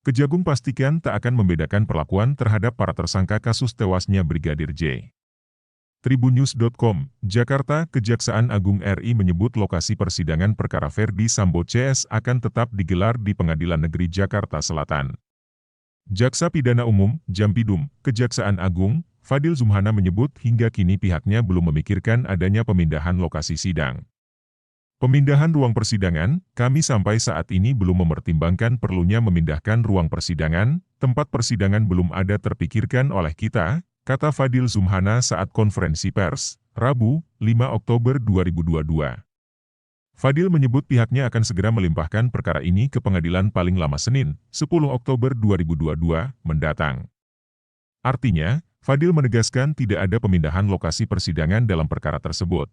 Kejagung pastikan tak akan membedakan perlakuan terhadap para tersangka kasus tewasnya Brigadir J. Tribunnews.com, Jakarta, Kejaksaan Agung RI menyebut lokasi persidangan perkara Ferdy Sambo CS akan tetap digelar di Pengadilan Negeri Jakarta Selatan. Jaksa Pidana Umum, Jampidum, Kejaksaan Agung, Fadil Zumhana menyebut hingga kini pihaknya belum memikirkan adanya pemindahan lokasi sidang. Pemindahan ruang persidangan, kami sampai saat ini belum mempertimbangkan perlunya memindahkan ruang persidangan, tempat persidangan belum ada terpikirkan oleh kita, kata Fadil Zumhana saat konferensi pers, Rabu, 5 Oktober 2022. Fadil menyebut pihaknya akan segera melimpahkan perkara ini ke pengadilan paling lama Senin, 10 Oktober 2022, mendatang. Artinya, Fadil menegaskan tidak ada pemindahan lokasi persidangan dalam perkara tersebut.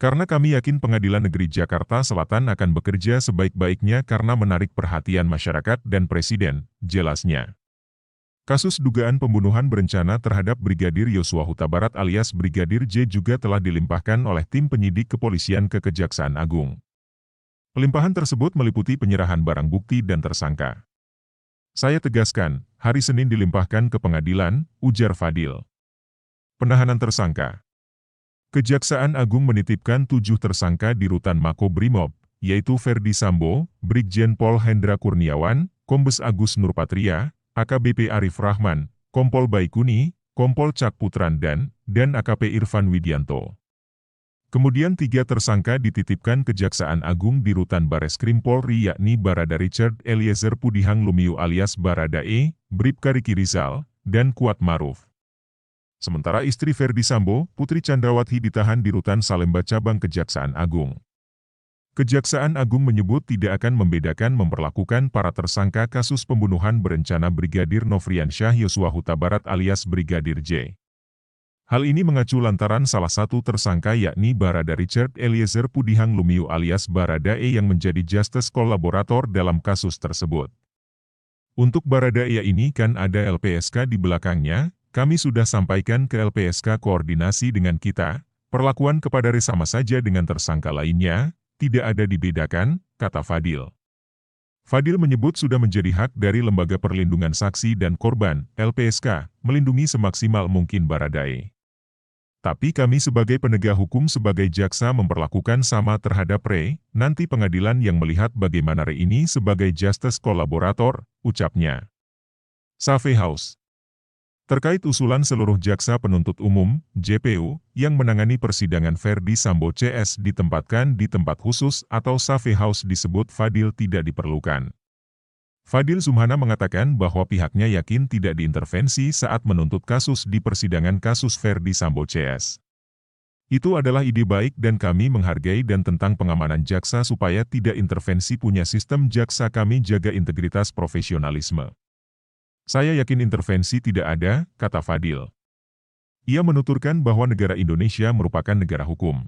Karena kami yakin Pengadilan Negeri Jakarta Selatan akan bekerja sebaik-baiknya karena menarik perhatian masyarakat dan Presiden, jelasnya. Kasus dugaan pembunuhan berencana terhadap Brigadir Yosua Huta Barat alias Brigadir J juga telah dilimpahkan oleh tim penyidik kepolisian ke Kejaksaan Agung. Pelimpahan tersebut meliputi penyerahan barang bukti dan tersangka. Saya tegaskan, hari Senin dilimpahkan ke pengadilan, ujar Fadil. Penahanan tersangka. Kejaksaan Agung menitipkan 7 tersangka di rutan Makobrimob, yaitu Ferdy Sambo, Brigjen Pol Hendra Kurniawan, Kombes Agus Nurpatria, AKBP Arif Rahman, Kompol Baikuni, Kompol Cak Putran dan AKP Irfan Widianto. Kemudian 3 tersangka dititipkan Kejaksaan Agung di rutan Bareskrim Polri yakni Barada Richard Eliezer Pudihang Lumiu alias Barada E, Bribka Riki Rizal, dan Kuat Maruf. Sementara istri Ferdy Sambo, Putri Chandrawati ditahan di rutan Salemba Cabang Kejaksaan Agung. Kejaksaan Agung menyebut tidak akan membedakan memperlakukan para tersangka kasus pembunuhan berencana Brigadir Nofriansyah Yosua Huta Barat alias Brigadir J. Hal ini mengacu lantaran salah satu tersangka yakni Barada Richard Eliezer Pudihang Lumiu alias Barada E yang menjadi justice kolaborator dalam kasus tersebut. Untuk Barada E ini kan ada LPSK di belakangnya. Kami sudah sampaikan ke LPSK koordinasi dengan kita, perlakuan kepada Re sama saja dengan tersangka lainnya, tidak ada dibedakan, kata Fadil. Fadil menyebut sudah menjadi hak dari Lembaga Perlindungan Saksi dan Korban, LPSK, melindungi semaksimal mungkin Baradae. Tapi kami sebagai penegak hukum sebagai jaksa memperlakukan sama terhadap Re, nanti pengadilan yang melihat bagaimana Re ini sebagai justice kolaborator, ucapnya. Safe House. Terkait usulan seluruh jaksa penuntut umum, JPU, yang menangani persidangan Ferdy Sambo CS ditempatkan di tempat khusus atau safe house disebut Fadil tidak diperlukan. Fadil Zumhana mengatakan bahwa pihaknya yakin tidak diintervensi saat menuntut kasus di persidangan kasus Ferdy Sambo CS. Itu adalah ide baik dan kami menghargai dan tentang pengamanan jaksa supaya tidak intervensi punya sistem jaksa kami jaga integritas profesionalisme. Saya yakin intervensi tidak ada, kata Fadil. Ia menuturkan bahwa negara Indonesia merupakan negara hukum.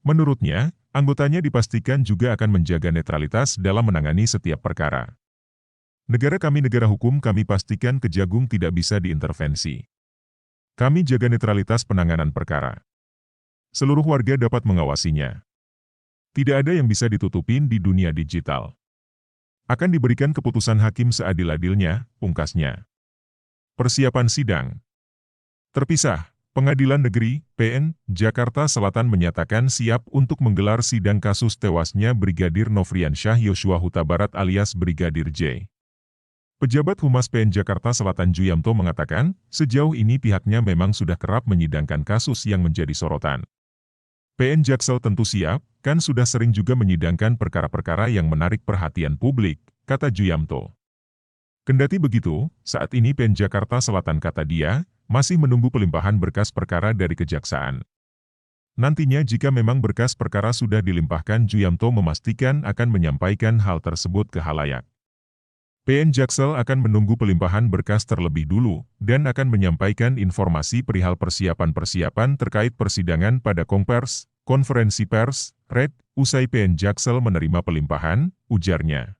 Menurutnya, anggotanya dipastikan juga akan menjaga netralitas dalam menangani setiap perkara. Negara kami negara hukum kami pastikan Kejagung tidak bisa diintervensi. Kami jaga netralitas penanganan perkara. Seluruh warga dapat mengawasinya. Tidak ada yang bisa ditutupin di dunia digital. Akan diberikan keputusan hakim seadil-adilnya, pungkasnya. Persiapan sidang. Terpisah, Pengadilan Negeri, PN, Jakarta Selatan menyatakan siap untuk menggelar sidang kasus tewasnya Brigadir Nofriansyah Yosua Huta Barat alias Brigadir J. Pejabat Humas PN Jakarta Selatan Juyamto mengatakan, sejauh ini pihaknya memang sudah kerap menyidangkan kasus yang menjadi sorotan. PN Jaksel tentu siap, kan sudah sering juga menyidangkan perkara-perkara yang menarik perhatian publik, kata Juyamto. Kendati begitu, saat ini PN Jakarta Selatan kata dia, masih menunggu pelimpahan berkas perkara dari Kejaksaan. Nantinya jika memang berkas perkara sudah dilimpahkan Juyamto memastikan akan menyampaikan hal tersebut ke khalayak. PN Jaksel akan menunggu pelimpahan berkas terlebih dulu, dan akan menyampaikan informasi perihal persiapan-persiapan terkait persidangan pada konferensi pers, usai PN Jaksel menerima pelimpahan, ujarnya.